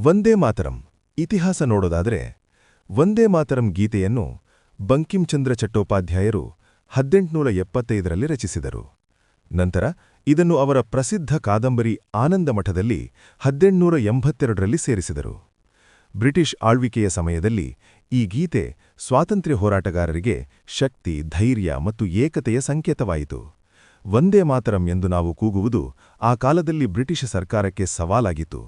ವಂದೇ ಮಾತರಂ ಇತಿಹಾಸ ನೋಡೋದಾದರೆ ವಂದೇ ಮಾತರಂ ಗೀತೆಯನ್ನು ಬಂಕಿಂಚಂದ್ರ ಚಟ್ಟೋಪಾಧ್ಯಾಯರು 1875ರಲ್ಲಿ ರಚಿಸಿದರು. ನಂತರ ಇದನ್ನು ಅವರ ಪ್ರಸಿದ್ಧ ಕಾದಂಬರಿ ಆನಂದಮಠದಲ್ಲಿ 1882ರಲ್ಲಿ ಸೇರಿಸಿದರು. ಬ್ರಿಟಿಷ್ ಆಳ್ವಿಕೆಯ ಸಮಯದಲ್ಲಿ ಈ ಗೀತೆ ಸ್ವಾತಂತ್ರ್ಯ ಹೋರಾಟಗಾರರಿಗೆ ಶಕ್ತಿ, ಧೈರ್ಯ ಮತ್ತು ಏಕತೆಯ ಸಂಕೇತವಾಯಿತು. ವಂದೇ ಮಾತರಂ ಎಂದು ನಾವು ಕೂಗುವುದು ಆ ಕಾಲದಲ್ಲಿ ಬ್ರಿಟಿಷ್ ಸರ್ಕಾರಕ್ಕೆ ಸವಾಲಾಗಿತ್ತು.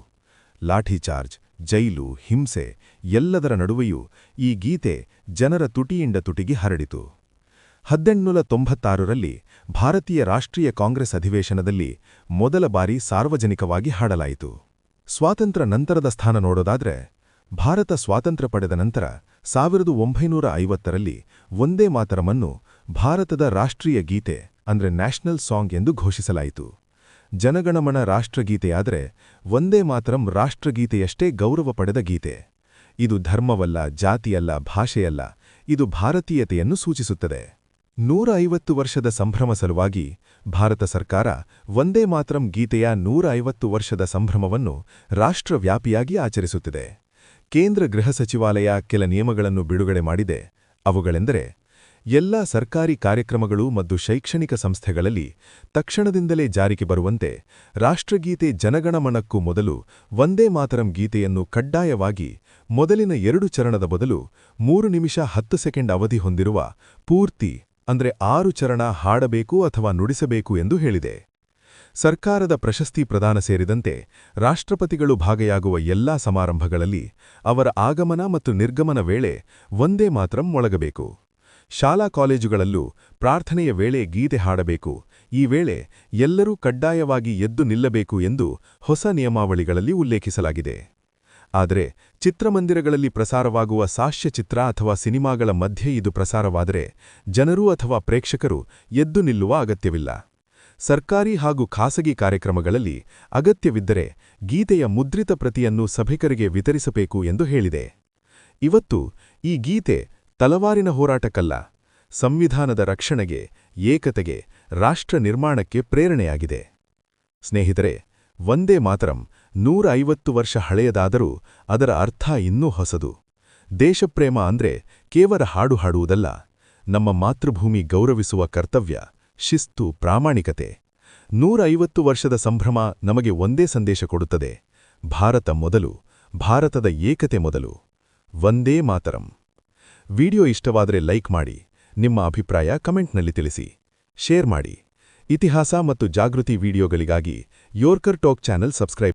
ಲಾಠಿಚಾರ್ಜ್, ಜೈಲು, ಹಿಂಸೆ ಎಲ್ಲದರ ನಡುವೆಯೂ ಈ ಗೀತೆ ಜನರ ತುಟಿಯಿಂದ ತುಟಿಗೆ ಹರಡಿತು. 1896ರಲ್ಲಿ ಭಾರತೀಯ ರಾಷ್ಟ್ರೀಯ ಕಾಂಗ್ರೆಸ್ ಅಧಿವೇಶನದಲ್ಲಿ ಮೊದಲ ಬಾರಿ ಸಾರ್ವಜನಿಕವಾಗಿ ಹಾಡಲಾಯಿತು. ಸ್ವಾತಂತ್ರ್ಯ ನಂತರದ ಸ್ಥಾನ ನೋಡೋದಾದ್ರೆ ಭಾರತ ಸ್ವಾತಂತ್ರ್ಯ ಪಡೆದ ನಂತರ 1950ರಲ್ಲಿ ವಂದೇ ಮಾತರಮನ್ನು ಭಾರತದ ರಾಷ್ಟ್ರೀಯ ಗೀತೆ ಅಂದ್ರೆ ನ್ಯಾಷನಲ್ ಸಾಂಗ್ ಎಂದು ಘೋಷಿಸಲಾಯಿತು. ಜನಗಣಮನ ರಾಷ್ಟ್ರಗೀತೆಯಾದರೆ ವಂದೇ ಮಾತರಂ ರಾಷ್ಟ್ರಗೀತೆಯಷ್ಟೇ ಗೌರವ ಪಡೆದ ಗೀತೆ. ಇದು ಧರ್ಮವಲ್ಲ, ಜಾತಿಯಲ್ಲ, ಭಾಷೆಯಲ್ಲ, ಇದು ಭಾರತೀಯತೆಯನ್ನು ಸೂಚಿಸುತ್ತದೆ. 150 ವರ್ಷದ ಸಂಭ್ರಮ ಸಲುವಾಗಿ ಭಾರತ ಸರ್ಕಾರ ವಂದೇ ಮಾತರಂ ಗೀತೆಯ 150 ವರ್ಷದ ಸಂಭ್ರಮವನ್ನು ರಾಷ್ಟ್ರವ್ಯಾಪಿಯಾಗಿ ಆಚರಿಸುತ್ತಿದೆ. ಕೇಂದ್ರ ಗೃಹ ಸಚಿವಾಲಯ ಕೆಲ ನಿಯಮಗಳನ್ನು ಬಿಡುಗಡೆ ಮಾಡಿದೆ. ಅವುಗಳೆಂದರೆ ಎಲ್ಲ ಸರ್ಕಾರಿ ಕಾರ್ಯಕ್ರಮಗಳು ಮತ್ತು ಶೈಕ್ಷಣಿಕ ಸಂಸ್ಥೆಗಳಲ್ಲಿ ತಕ್ಷಣದಿಂದಲೇ ಜಾರಿಗೆ ಬರುವಂತೆ ರಾಷ್ಟ್ರಗೀತೆ ಜನಗಣಮನಕ್ಕೂ ಮೊದಲು ವಂದೇ ಮಾತರಂ ಗೀತೆಯನ್ನು ಕಡ್ಡಾಯವಾಗಿ ಮೊದಲಿನ 2 ಚರಣದ ಬದಲು 3 ನಿಮಿಷ 10 ಸೆಕೆಂಡ್ ಅವಧಿ ಹೊಂದಿರುವ ಪೂರ್ತಿ ಅಂದ್ರೆ 6 ಚರಣ ಹಾಡಬೇಕು ಅಥವಾ ನುಡಿಸಬೇಕು ಎಂದು ಹೇಳಿದೆ. ಸರ್ಕಾರದ ಪ್ರಶಸ್ತಿ ಪ್ರದಾನ ಸೇರಿದಂತೆ ರಾಷ್ಟ್ರಪತಿಗಳು ಭಾಗಿಯಾಗುವ ಎಲ್ಲಾ ಸಮಾರಂಭಗಳಲ್ಲಿ ಅವರ ಆಗಮನ ಮತ್ತು ನಿರ್ಗಮನ ವೇಳೆ ವಂದೇ ಮಾತರಂ ಮೊಳಗಬೇಕು. ಶಾಲಾ ಕಾಲೇಜುಗಳಲ್ಲೂ ಪ್ರಾರ್ಥನೆಯ ವೇಳೆ ಗೀತೆ ಹಾಡಬೇಕು. ಈ ವೇಳೆ ಎಲ್ಲರೂ ಕಡ್ಡಾಯವಾಗಿ ಎದ್ದು ನಿಲ್ಲಬೇಕು ಎಂದು ಹೊಸ ನಿಯಮಾವಳಿಗಳಲ್ಲಿ ಉಲ್ಲೇಖಿಸಲಾಗಿದೆ. ಆದರೆ ಚಿತ್ರಮಂದಿರಗಳಲ್ಲಿ ಪ್ರಸಾರವಾಗುವ ಸಾಕ್ಷ್ಯಚಿತ್ರ ಅಥವಾ ಸಿನಿಮಾಗಳ ಮಧ್ಯೆ ಇದು ಪ್ರಸಾರವಾದರೆ ಜನರು ಅಥವಾ ಪ್ರೇಕ್ಷಕರು ಎದ್ದು ನಿಲ್ಲುವ ಅಗತ್ಯವಿಲ್ಲ. ಸರ್ಕಾರಿ ಹಾಗೂ ಖಾಸಗಿ ಕಾರ್ಯಕ್ರಮಗಳಲ್ಲಿ ಅಗತ್ಯವಿದ್ದರೆ ಗೀತೆಯ ಮುದ್ರಿತ ಪ್ರತಿಯನ್ನು ಸಭಿಕರಿಗೆ ವಿತರಿಸಬೇಕು ಎಂದು ಹೇಳಿದೆ. ಇವತ್ತು ಈ ಗೀತೆ ತಲವಾರಿನ ಹೋರಾಟಕ್ಕಲ್ಲ, ಸಂವಿಧಾನದ ರಕ್ಷಣೆಗೆ, ಏಕತೆಗೆ, ರಾಷ್ಟ್ರ ನಿರ್ಮಾಣಕ್ಕೆ ಪ್ರೇರಣೆಯಾಗಿದೆ. ಸ್ನೇಹಿತರೆ, ವಂದೇ ಮಾತರಂ 150 ವರ್ಷ ಹಳೆಯದಾದರೂ ಅದರ ಅರ್ಥ ಇನ್ನೂ ಹೊಸದು. ದೇಶಪ್ರೇಮ ಅಂದ್ರೆ ಕೇವಲ ಹಾಡು ಹಾಡುವುದಲ್ಲ, ನಮ್ಮ ಮಾತೃಭೂಮಿ ಗೌರವಿಸುವ ಕರ್ತವ್ಯ, ಶಿಸ್ತು, ಪ್ರಾಮಾಣಿಕತೆ. 150 ವರ್ಷದ ಸಂಭ್ರಮ ನಮಗೆ ಒಂದೇ ಸಂದೇಶ ಕೊಡುತ್ತದೆ: ಭಾರತ ಮೊದಲು, ಭಾರತದ ಏಕತೆ ಮೊದಲು. ವಂದೇ ಮಾತರಂ. ವಿಡಿಯೋ ಇಷ್ಟವಾದರೆ ಲೈಕ್ ಮಾಡಿ, ನಿಮ್ಮ ಅಭಿಪ್ರಾಯ ಕಮೆಂಟ್ನಲ್ಲಿ ತಿಳಿಸಿ, ಶೇರ್ ಮಾಡಿ. ಇತಿಹಾಸ ಮತ್ತು ಜಾಗೃತಿ ವಿಡಿಯೋಗಳಿಗಾಗಿ ಯೋರ್ಕರ್ ಟಾಕ್ ಚಾನೆಲ್ ಸಬ್ಸ್ಕ್ರೈಬ್